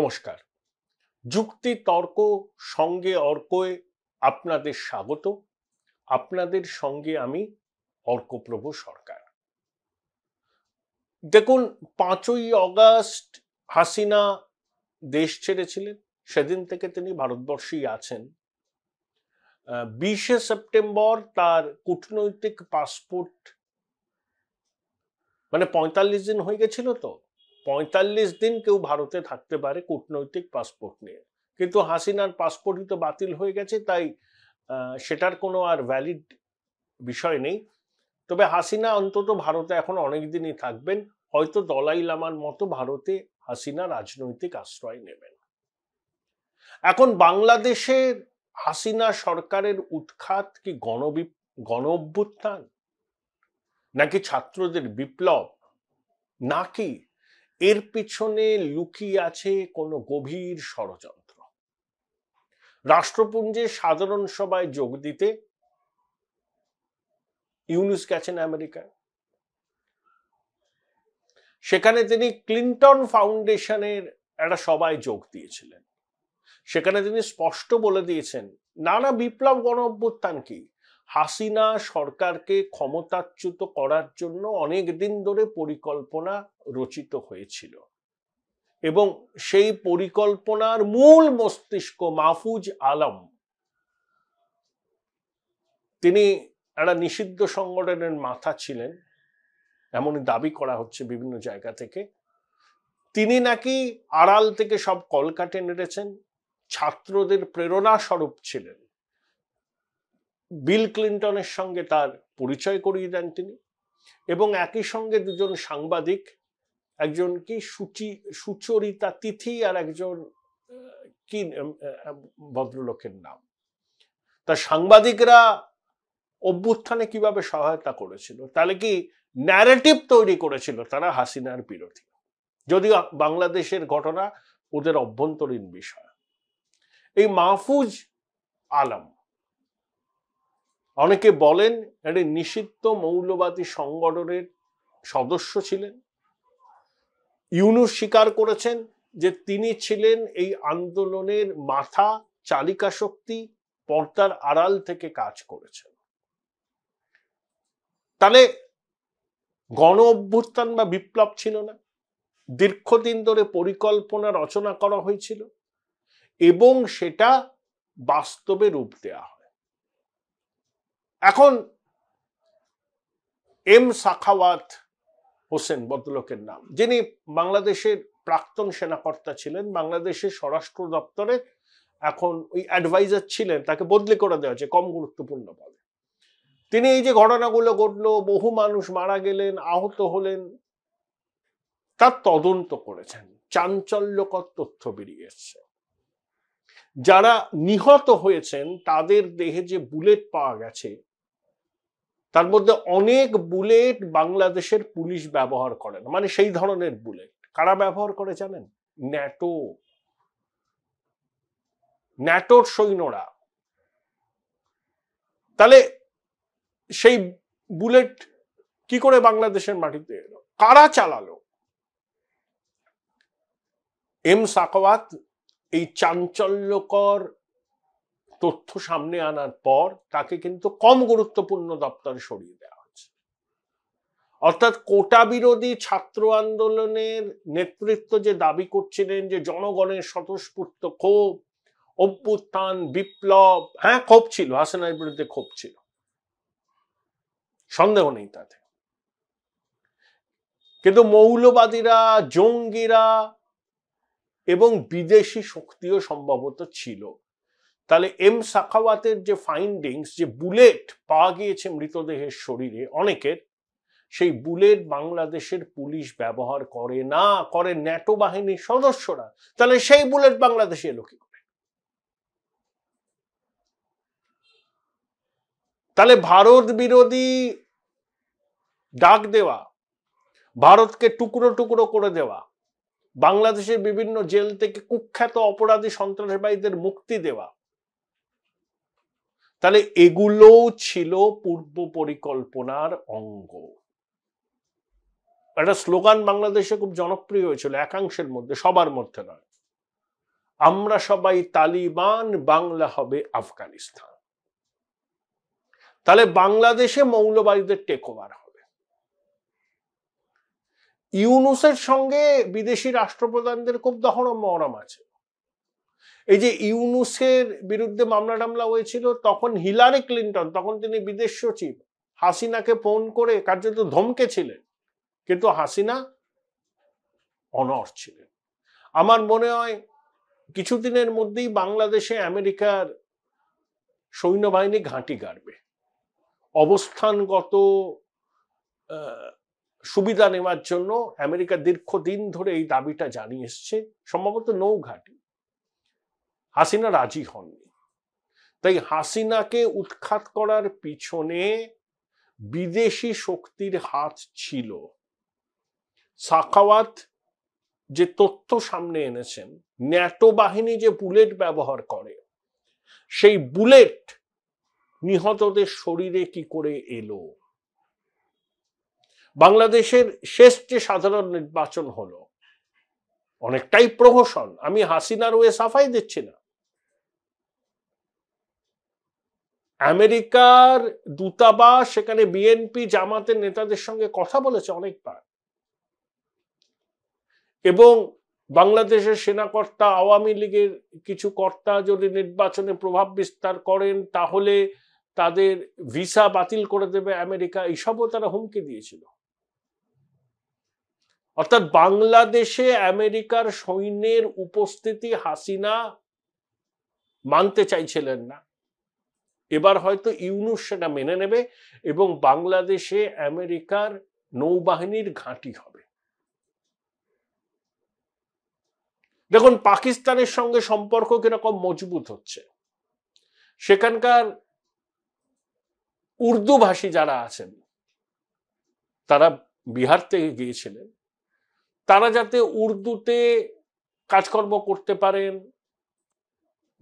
নমস্কার। যুক্তি তর্ক সঙ্গে অর্কয়ে আপনাদের স্বাগত। আপনাদের সঙ্গে আমি অর্কপ্রভ সরকার। দেখুন, 5ই অগাস্ট হাসিনা দেশ ছেড়েছিলেন, সেদিন থেকে তিনি ভারতবর্ষেই আছেন। 20শে সেপ্টেম্বর তার কূটনৈতিক পাসপোর্ট, মানে 45 দিন হয়ে গেছিল, তো 45 দিন কেউ ভারতে থাকতে পারে কূটনৈতিক পাসপোর্ট নিয়ে, কিন্তু হাসিনার পাসপোর্টই তো বাতিল হয়ে গেছে, তাই সেটার কোনো আর ভ্যালিড বিষয় নেই। তবে হাসিনা অন্তত ভারতে এখন অনেক দিনই থাকবেন, হয়তো দলাই লামার মতো ভারতে হাসিনা রাজনৈতিক আশ্রয় নেবেন। এখন বাংলাদেশের হাসিনা সরকারের উৎখাত কি গণ অভ্যুত্থান, নাকি ছাত্রদের বিপ্লব, নাকি এর পিছনে লুকিয়ে আছে কোনো গভীর ষড়যন্ত্র? রাষ্ট্রপুঞ্জে সাধারণ সভায় যোগ দিতে ইউনূস গেছেন আমেরিকায়। সেখানে তিনি ক্লিন্টন ফাউন্ডেশনের একটা সভায় যোগ দিয়েছিলেন। সেখানে তিনি স্পষ্ট বলে দিয়েছেন, নানা বিপ্লব গণ অভ্যুত্থান কি, হাসিনা সরকারকে ক্ষমতাচ্যুত করার জন্য অনেক দিন ধরে পরিকল্পনা রচিত হয়েছিল এবং সেই পরিকল্পনার মূল মস্তিষ্ক মাহফুজ আলম, তিনি একটা নিষিদ্ধ সংগঠনের মাথা ছিলেন, এমনই দাবি করা হচ্ছে বিভিন্ন জায়গা থেকে। তিনি নাকি আড়াল থেকে সব কলকাঠি নেড়েছেন, ছাত্রদের প্রেরণা স্বরূপ ছিলেন। বিল ক্লিন্টনের সঙ্গে তার পরিচয় করিয়ে দেন তিনি, এবং একই সঙ্গে দুজন সাংবাদিক, একজন কি সুচরিতা তিথি আর একজন কি ভদ্রলোকের নাম, তা সাংবাদিকরা অভ্যুত্থানে কিভাবে সহায়তা করেছিল, তাহলে কি ন্যারেটিভ তৈরি করেছিল তারা হাসিনার বিরোধী, যদিও বাংলাদেশের ঘটনা ওদের অভ্যন্তরীণ বিষয়। এই মাহফুজ আলম, অনেকে বলেন একটি নিষিদ্ধ মৌলবাদী সংগঠনের সদস্য ছিলেন। ইউনূস স্বীকার করেছেন যে তিনি ছিলেন এই আন্দোলনের মাথা, চালিকা শক্তি, পর্দার আড়াল থেকে কাজ করেছেন। তাহলে গণ অভ্যুত্থান বা বিপ্লব ছিল না, দীর্ঘদিন ধরে পরিকল্পনা রচনা করা হয়েছিল এবং সেটা বাস্তবে রূপ দেয়া হয়। এখন এম সাখাওয়াত হোসেন ভদ্রলোকের নাম, যিনি বাংলাদেশের প্রাক্তন সেনাকর্তা ছিলেন, বাংলাদেশের স্বরাষ্ট্র দপ্তরে এখন ওই অ্যাডভাইজার ছিলেন, তাকে বদলি করে দেওয়া হয়েছে কম গুরুত্বপূর্ণ পদে। তিনি এই যে ঘটনাগুলো ঘটলো, বহু মানুষ মারা গেলেন, আহত হলেন, তার তদন্ত করেছেন। চাঞ্চল্যকর তথ্য বেরিয়ে এসছে। যারা নিহত হয়েছেন তাদের দেহে যে বুলেট পাওয়া গেছে, তার মধ্যে অনেক বুলেট বাংলাদেশের পুলিশ ব্যবহার করে না, মানে সেই ধরনের বুলেট কারা ব্যবহার করে জানেন? ন্যাটোর সৈন্যরা। তাহলে সেই বুলেট কি করে বাংলাদেশের মাটিতে এলো, কারা চালালো? এম সাখাওয়াত এই চাঞ্চল্যকর তথ্য সামনে আনার পর তাকে কিন্তু কম গুরুত্বপূর্ণ দপ্তরে সরিয়ে দেওয়া হয়েছে। অর্থাৎ কোটা বিরোধী ছাত্র আন্দোলনের নেতৃত্ব যে দাবি করছিলেন যে জনগণের স্বতঃস্ফূর্ত ক্ষোভ, অভ্যুত্থান, বিপ্লব, হ্যাঁ ক্ষোভ ছিল, হাসিনার বিরুদ্ধে ক্ষোভ ছিল, সন্দেহ নেই তাতে, কিন্তু মৌলবাদীরা, জঙ্গিরা এবং বিদেশি শক্তিও সম্ভবত ছিল। তাহলে এম সাখাওয়াতের যে ফাইন্ডিংস, যে বুলেট পাওয়া গিয়েছে মৃতদেহের শরীরে অনেকের, সেই বুলেট বাংলাদেশের পুলিশ ব্যবহার করে না, করে ন্যাটো বাহিনীর সদস্যরা। তাহলে সেই বুলেট বাংলাদেশে এলো কি করে? তাহলে ভারত বিরোধী ডাক দেওয়া, ভারতকে টুকরো টুকরো করে দেওয়া, বাংলাদেশের বিভিন্ন জেল থেকে কুখ্যাত অপরাধী সন্ত্রাসবাদীদের মুক্তি দেওয়া, তাহলে এগুলো ছিল পূর্ব পরিকল্পনার অঙ্গ। একটা স্লোগান বাংলাদেশে খুব জনপ্রিয় হয়েছিল একাংশের মধ্যে, সবার মধ্যে নয়, আমরা সবাই তালিবান, বাংলা হবে আফগানিস্তান। তাহলে বাংলাদেশে মৌলবাদীদের টেক ওভার হবে। ইউনূসের সঙ্গে বিদেশি রাষ্ট্রপ্রধানদের খুব দহরম মহরম আছে। এই যে ইউনূসের বিরুদ্ধে মামলা টামলা হয়েছিল, তখন হিলারি ক্লিন্টন, তখন তিনি বিদেশ সচিব, হাসিনাকে ফোন করে কার্যত ধমকেছিলেন, কিন্তু হাসিনা অনড় ছিলেন। আমার মনে হয় কিছুদিনের মধ্যেই বাংলাদেশে আমেরিকার সৈন্যবাহিনী ঘাঁটি গাড়বে। অবস্থানগত সুবিধা নেওয়ার জন্য আমেরিকা দীর্ঘদিন ধরে এই দাবিটা জানিয়ে এসছে, সম্ভবত নৌঘাঁটি। হাসিনা রাজি হননি। তাই হাসিনাকে উৎখাত করার পিছনে বিদেশি শক্তির হাত ছিল। সাখাওয়াত যে তথ্য সামনে এনেছেন, ন্যাটো বাহিনী যে বুলেট ব্যবহার করে, সেই বুলেট নিহতদের শরীরে কি করে এলো? বাংলাদেশের শেষ যে সাধারণ নির্বাচন হলো, অনেকটাই প্রহসন। আমি হাসিনার ওয়ে সাফাই দিচ্ছি না। আমেরিকার দূতাবাস সেখানে বিএনপি জামাতের নেতাদের সঙ্গে কথা বলেছে অনেকবার, এবং বাংলাদেশের সেনাকর্তা, আওয়ামী লীগের কিছু কর্তা যদি নির্বাচনে প্রভাব বিস্তার করেন তাহলে তাদের ভিসা বাতিল করে দেবে আমেরিকা, এইসবও তারা হুমকি দিয়েছিল। অর্থাৎ বাংলাদেশে আমেরিকার সৈন্যের উপস্থিতি হাসিনা মানতে চাইছিলেন না। এবার হয়তো ইউনূস সেটা মেনে নেবে এবং বাংলাদেশে আমেরিকার নৌবাহিনীর ঘাঁটি হবে। দেখুন পাকিস্তানের সঙ্গে সম্পর্ক কিরকম মজবুত হচ্ছে। সেখানকার উর্দু ভাষী যারা আছেন, তারা বিহার থেকে গিয়েছিলেন, তারা যাতে উর্দুতে কাজকর্ম করতে পারেন,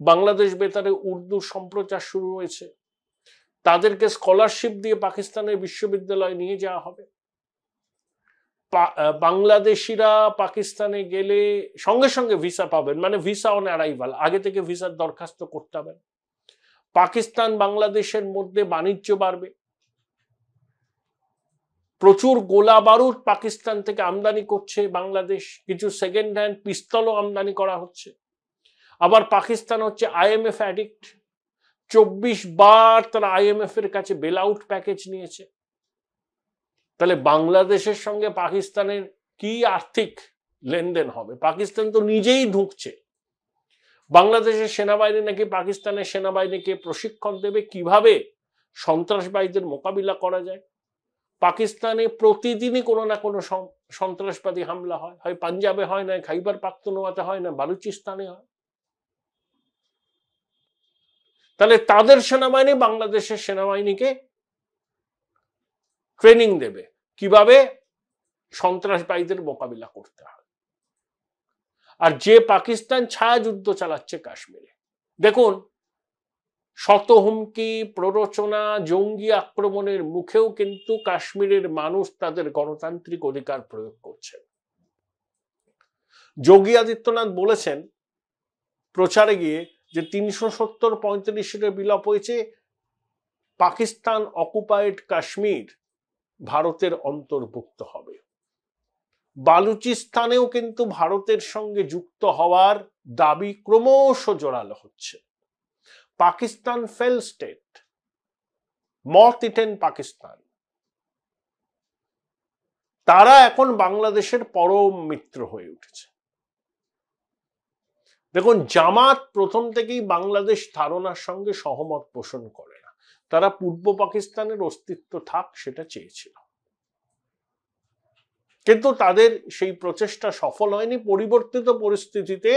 বাংলাদেশ বেতারে উর্দু সম্প্রচার শুরু হয়েছে, তাদেরকে স্কলারশিপ দিয়ে পাকিস্তানের বিশ্ববিদ্যালয়ে নিয়ে যাওয়া হবে। বাংলাদেশিরা পাকিস্তানে গেলে সঙ্গে সঙ্গে ভিসা পাবেন, মানে ভিসা অন অ্যারাইভাল, আগে থেকে ভিসার দরখাস্ত করতে হবে। পাকিস্তান বাংলাদেশের মধ্যে বাণিজ্য বাড়বে। প্রচুর গোলা বারুদ পাকিস্তান থেকে আমদানি করছে বাংলাদেশ, কিছু সেকেন্ড হ্যান্ড পিস্তলও আমদানি করা হচ্ছে। আবার পাকিস্তান হচ্ছে আইএমএফ অ্যাডিক্ট, 24 বার তারা আইএমএফ এর কাছে বেল আউট প্যাকেজ নিয়েছে। তাহলে বাংলাদেশের সঙ্গে পাকিস্তানের কি আর্থিক লেনদেন হবে? পাকিস্তান তো নিজেই ঢুকছে। বাংলাদেশের সেনাবাহিনী নাকি পাকিস্তানের সেনাবাহিনীকে প্রশিক্ষণ দেবে কিভাবে সন্ত্রাসবাদীদের মোকাবিলা করা যায়। পাকিস্তানে প্রতিদিনই কোনো না কোনো সন্ত্রাসবাদী হামলা হয়, হয় পাঞ্জাবে হয়, না খাইবার পাখতুনখোয়াতে হয়, না বালুচিস্তানে হয়। তাহলে তাদের সেনাবাহিনী বাংলাদেশের সেনাবাহিনীকে ট্রেনিং দেবে কিভাবে সন্ত্রাসবাদীদের মোকাবিলা করতে হয়। আর যে পাকিস্তান ছায়া যুদ্ধ চালাচ্ছে কাশ্মীরে, দেখুন শত হুমকি, প্ররোচনা, জঙ্গি আক্রমণের মুখেও কিন্তু কাশ্মীরের মানুষ তাদের গণতান্ত্রিক অধিকার প্রয়োগ করছে। যোগী আদিত্যনাথ বলেছেন প্রচারে গিয়ে যে 370-35 বিলোপ হয়েছে, পাকিস্তান অকুপাইড কাশ্মীর ভারতের অন্তর্ভুক্ত হবে। বালুচিস্তানেও কিন্তু ভারতের সঙ্গে যুক্ত হওয়ার দাবি ক্রমশ জোরালো হচ্ছে। পাকিস্তান ফেল স্টেট, মথ ইটেন পাকিস্তান, তারা এখন বাংলাদেশের পরম মিত্র হয়ে উঠেছে। দেখুন জামাত প্রথম থেকেই বাংলাদেশ ধারণার সঙ্গে সহমত পোষণ করে না, তারা পূর্ব পাকিস্তানের অস্তিত্ব থাক সেটা চেয়েছিল, কিন্তু তাদের সেই প্রচেষ্টা সফল হয়নি। পরিবর্তিত পরিস্থিতিতে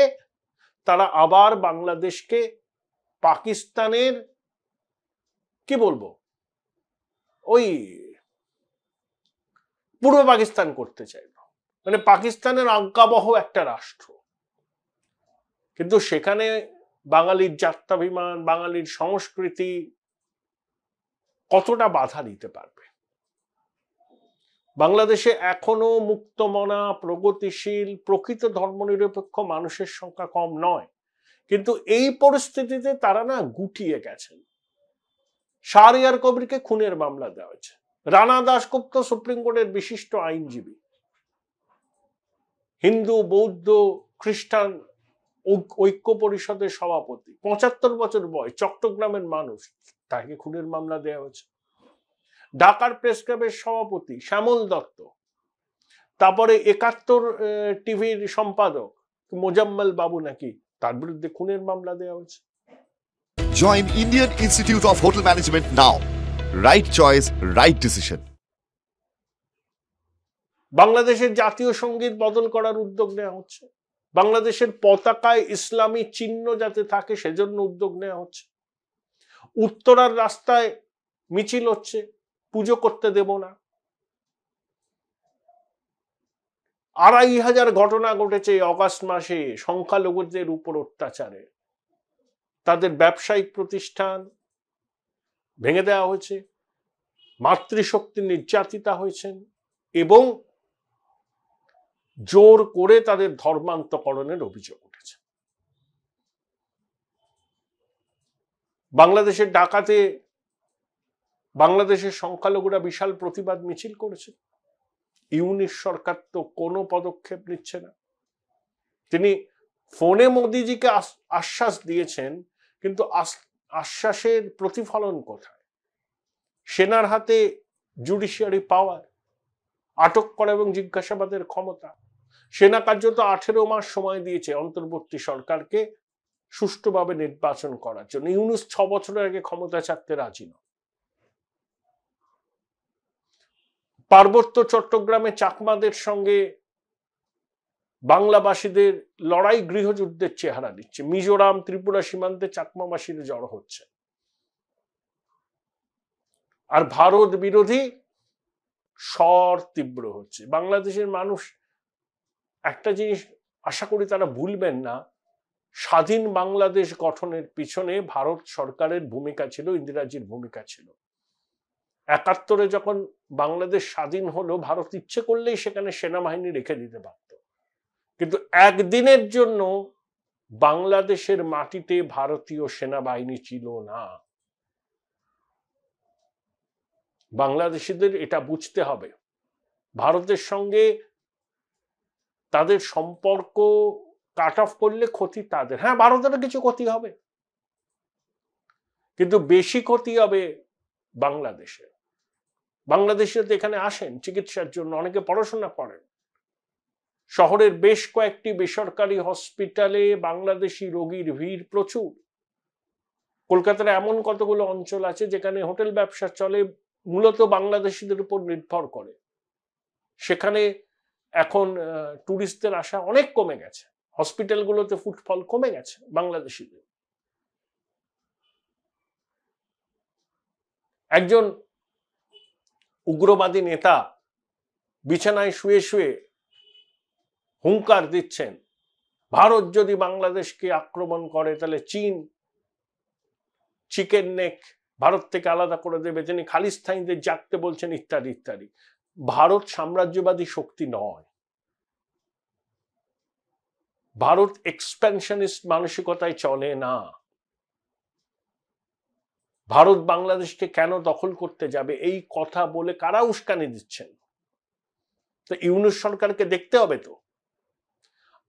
তারা আবার বাংলাদেশকে পাকিস্তানের কি বলবো ওই পূর্ব পাকিস্তান করতে চাইল, মানে পাকিস্তানের আজ্ঞাবহ একটা রাষ্ট্র। কিন্তু সেখানে বাঙালির জাত্যাভিমান, বাঙালির সংস্কৃতি কতটা বাধা দিতে পারবে? বাংলাদেশে এখনো মুক্তমনা, প্রগতিশীল, প্রকৃত ধর্মনিরপেক্ষ মানুষের সংখ্যা কম নয়। কিন্তু এই পরিস্থিতিতে তারা না গুটিয়ে গেছেন। শাহরিয়ার কবিরকে খুনের মামলা দেওয়া হয়েছে। রানা দাশগুপ্ত সুপ্রিম কোর্টের বিশিষ্ট আইনজীবী, হিন্দু, বৌদ্ধ, খ্রিস্টান ঐক্য পরিষদের সভাপতি, ৭৫ বছর বয়স, চট্টগ্রামের মানুষ, তাকে খুনের মামলা দেওয়া হয়েছে। ঢাকার প্রেস ক্লাবের সভাপতি শ্যামল দত্ত, তারপরে ৭১ টিভির সম্পাদক মোজাম্মেল বাবু নাকি, তার বিরুদ্ধে খুনের মামলা দেওয়া হয়েছে। Join Indian Institute of Hotel Management now. Right choice, right decision. বাংলাদেশের জাতীয় সঙ্গীত বদল করার উদ্যোগ নেওয়া হচ্ছে। বাংলাদেশের পতাকায় ইসলামী চিহ্ন যাতে থাকে সেজন্য উদ্যোগ নেওয়া হচ্ছে। উত্তরার রাস্তায় মিছিল হচ্ছে, পুজো করতে দেব না। ২৫০০ ঘটনা ঘটেছে অগাস্ট মাসে সংখ্যালঘুদের উপর অত্যাচারে। তাদের ব্যবসায়িক প্রতিষ্ঠান ভেঙে দেওয়া হয়েছে, মাতৃশক্তি নির্যাতিতা হয়েছেন এবং জোর করে তাদের ধর্মান্তকরণের অভিযোগ উঠেছে। বাংলাদেশের ঢাকাতে বাংলাদেশের সংখ্যালঘুরা বিশাল প্রতিবাদ মিছিল করেছে। ইউনিশ সরকার তো কোনো পদক্ষেপ নিচ্ছে না। তিনি ফোনে মোদিজিকে আশ্বাস দিয়েছেন, কিন্তু আশ্বাসের প্রতিফলন কোথায়? সেনার হাতে জুডিশিয়ারি পাওয়ার, আটক করা এবং জিজ্ঞাসাবাদের ক্ষমতা। সেনা কার্যত 18 মাস সময় দিয়েছে অন্তর্বর্তী সরকারকে সুষ্ঠুভাবে নির্বাচন করার জন্য। ইউনূস 6 বছরের আগে ক্ষমতা ছাড়তে রাজি নয়। পার্বত্য চট্টগ্রামে চাকমাদের সঙ্গে বাংলাভাষীদের লড়াই গৃহযুদ্ধের চেহারা দিচ্ছে। মিজোরাম, ত্রিপুরা সীমান্তে চাকমাবাসীরা জড়ো হচ্ছে। আর ভারত বিরোধী স্বর তীব্র হচ্ছে। বাংলাদেশের মানুষ একটা জিনিস আশা করি তারা ভুলবেন না, স্বাধীন বাংলাদেশ গঠনের পিছনে ভারত সরকারের ভূমিকা ছিল, ইন্দিরাজির ভূমিকা ছিল। ৭১ যখন বাংলাদেশ স্বাধীন হলো, ভারত ইচ্ছে করলেই সেখানে সেনাবাহিনী রেখে দিতে পারত, কিন্তু একদিনের জন্য বাংলাদেশের মাটিতে ভারতীয় সেনাবাহিনী ছিল না। বাংলাদেশিদের এটা বুঝতে হবে। ভারতের সঙ্গে তাদের সম্পর্ক কাট অফ করলে ক্ষতি তাদের। হ্যাঁ, ভারতেরও কিছু ক্ষতি হবে, কিন্তু বেশি ক্ষতি হবে বাংলাদেশে। বাংলাদেশে তো এখানে আসেন চিকিৎসার জন্য, অনেকে পড়াশোনা করেন। শহরের বেশ কয়েকটি বেসরকারি হসপিটালে বাংলাদেশি রোগীর ভিড় প্রচুর। কলকাতার এমন কতগুলো অঞ্চল আছে যেখানে হোটেল ব্যবসা চলে মূলত বাংলাদেশিদের উপর নির্ভর করে। সেখানে এখন টুরিস্টদের আসা অনেক কমে গেছে, হসপিটালগুলোতে ফুটফল কমে গেছে বাংলাদেশিদের। একজন উগ্রবাদী নেতা বিছানায় শুয়ে শুয়ে হুঙ্কার দিচ্ছেন, ভারত যদি বাংলাদেশকে আক্রমণ করে তাহলে চীন চিকেন নেক ভারত থেকে আলাদা করে দেবে, তিনি খালিস্তানিদের জাগতে বলছেন, ইত্যাদি ইত্যাদি। ভারত সাম্রাজ্যবাদী শক্তি নয়। ভারত এক্সপ্যানশনিস্ট মানসিকতায় চলে না। ভারত বাংলাদেশকে কেন দখল করতে যাবে এই কথা বলে কারা উস্কানি দিচ্ছেন? তো ইউনূস সরকারকে দেখতে হবে তো।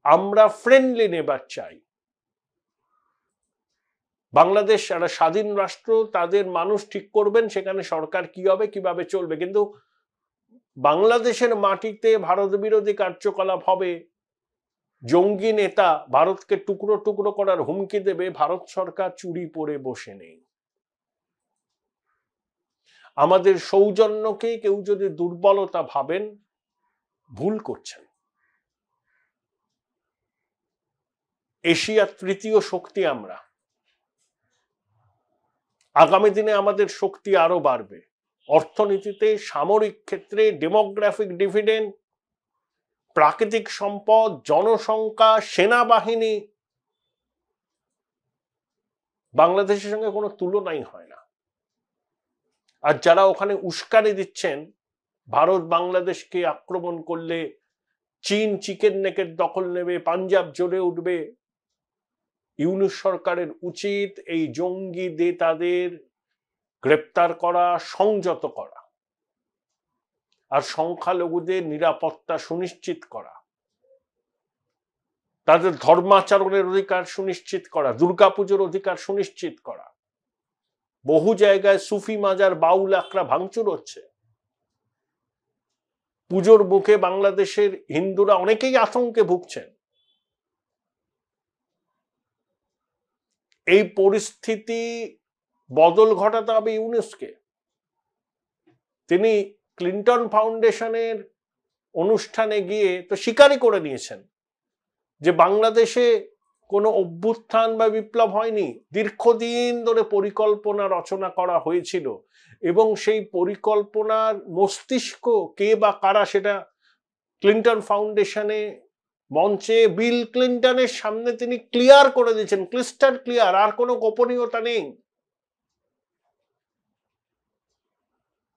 আমরা ফ্রেন্ডলি নেবার চাই। বাংলাদেশ একটা স্বাধীন রাষ্ট্র, তাদের মানুষ ঠিক করবেন সেখানে সরকার কি হবে, কিভাবে চলবে। কিন্তু বাংলাদেশের মাটিতে ভারত বিরোধী কার্যকলাপ হবে, জঙ্গি নেতা ভারতকে টুকরো টুকরো করার হুমকি দেবে, ভারত সরকার চুরি পরে বসে নেই। আমাদের সৌজন্যকে কেউ যদি দুর্বলতা ভাবেন, ভুল করছেন। এশিয়ার তৃতীয় শক্তি আমরা। আগামী দিনে আমাদের শক্তি আরো বাড়বে। অর্থনীতিতে, সামরিক ক্ষেত্রে, ডেমোগ্রাফিক ডিভিডেন্ড, প্রাকৃতিক সম্পদ, জনসংখ্যা, সেনাবাহিনী, বাংলাদেশের সঙ্গে কোনো তুলনাই হয় না। আর যারা ওখানে উস্কানি দিচ্ছেন, ভারত বাংলাদেশকে আক্রমণ করলে চীন চিকেন নেকের দখল নেবে, পাঞ্জাব জ্বলে উঠবে, ইউনূস সরকারের উচিত এই জঙ্গিদের তাদের গ্রেপ্তার করা, সংযত করা, আর সংখ্যালঘুদের নিরাপত্তা সুনিশ্চিত করা, তাদের ধর্মাচরণের অধিকার সুনিশ্চিত করা, দুর্গাপুজোর অধিকার সুনিশ্চিত করা। বহু জায়গায় সুফি মাজার, বাউল আখড়া ভাঙচুর হচ্ছে। পুজোর মুখে বাংলাদেশের হিন্দুরা অনেকেই আতঙ্কে ভুগছেন। এই পরিস্থিতি বদল ঘটাতে হবে ইউনূসকে। তিনি ক্লিন্টন ফাউন্ডেশনের অনুষ্ঠানে গিয়ে তো স্বীকারই করে নিয়েছেন যে বাংলাদেশে কোনো অভ্যুত্থান বা বিপ্লব হয়নি, দীর্ঘদিন ধরে পরিকল্পনা রচনা করা হয়েছিল এবং সেই পরিকল্পনার মস্তিষ্ক কে বা কারা সেটা ক্লিন্টন ফাউন্ডেশনে মঞ্চে বিল ক্লিন্টনের সামনে তিনি ক্লিয়ার করে দিয়েছেন, ক্রিস্টাল ক্লিয়ার, আর কোনো গোপনীয়তা নেই,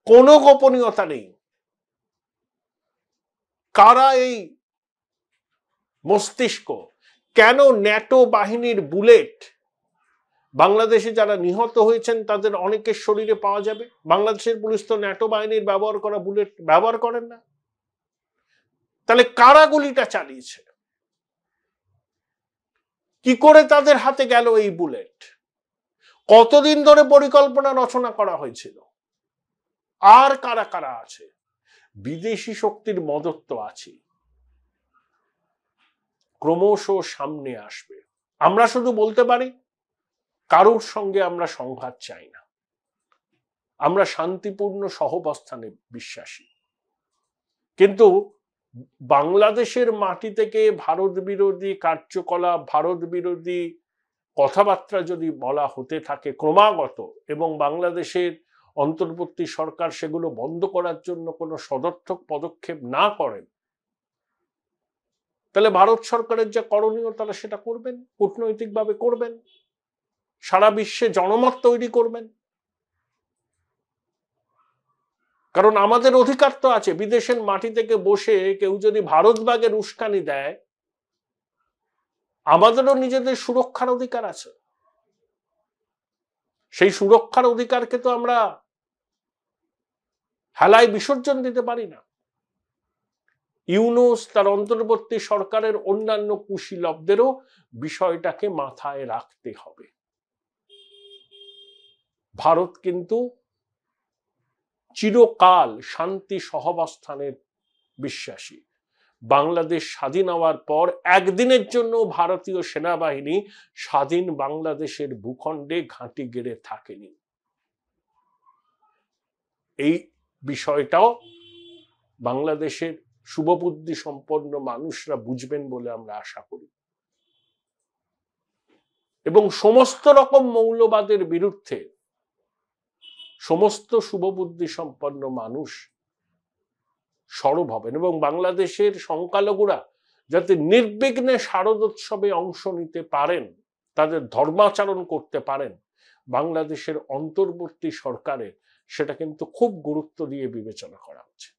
কোনো গোপনীয়তা নেই। কারা এই মস্তিষ্ক? কেন ন্যাটো বাহিনীর বুলেট বাংলাদেশে যারা নিহত হয়েছেন তাদের অনেকের শরীরে পাওয়া যাবে? বাংলাদেশের পুলিশ তো ন্যাটো বাহিনীর ব্যবহার করা বুলেট ব্যবহার করেন না। তাহলে কারা গুলিটা চালিয়েছে? কি করে তাদের হাতে গেল এই বুলেট? কতদিন ধরে পরিকল্পনা রচনা করা হয়েছিল? আর কারা কারা আছে? বিদেশি শক্তির মদত তো আছে, ক্রমশ সামনে আসবে। আমরা শুধু বলতে পারি কারোর সঙ্গে আমরা সংঘাত চাই না, আমরা শান্তিপূর্ণ সহাবস্থানে বিশ্বাসী। কিন্তু বাংলাদেশের মাটি থেকে ভারত বিরোধী কার্যকলাপ, ভারত বিরোধী কথাবার্তা যদি বলা হতে থাকে ক্রমাগত, এবং বাংলাদেশের অন্তর্বর্তী সরকার সেগুলো বন্ধ করার জন্য কোনো সদর্থক পদক্ষেপ না করেন, তাহলে ভারত সরকারের যা করণীয় তাহলে সেটা করবেন, কূটনৈতিকভাবে করবেন, সারা বিশ্বে জনমত তৈরি করবেন। কারণ আমাদের অধিকার তো আছে। বিদেশের মাটি থেকে বসে কেউ যদি ভারতবাগের উস্কানি দেয়, আমাদেরও নিজেদের সুরক্ষার অধিকার আছে। সেই সুরক্ষার অধিকারকে তো আমরা হেলায় বিসর্জন দিতে পারি না। ইউনূস তার অন্তর্বর্তী সরকারের অন্যান্য কুশীলবদেরও বিষয়টাকে মাথায় রাখতে হবে। ভারত কিন্তু চিরকাল শান্তি সহাবস্থানের বিশ্বাসী। বাংলাদেশ স্বাধীন হওয়ার পর একদিনের জন্য ভারতীয় সেনাবাহিনী স্বাধীন বাংলাদেশের ভূখণ্ডে ঘাঁটি গেড়ে থাকেনি। এই বিষয়টাও বাংলাদেশের শুভবুদ্ধি সম্পন্ন মানুষরা বুঝবেন বলে আমরা আশা করি, এবং সমস্ত রকম মৌলবাদের বিরুদ্ধে সমস্ত শুভবুদ্ধি সম্পন্ন মানুষ সরব হবেন, এবং বাংলাদেশের সংখ্যালঘুরা যাতে নির্বিঘ্নে শারদোৎসবে অংশ নিতে পারেন, তাদের ধর্মাচরণ করতে পারেন, বাংলাদেশের অন্তর্বর্তী সরকারের সেটা কিন্তু খুব গুরুত্ব দিয়ে বিবেচনা করা উচিত।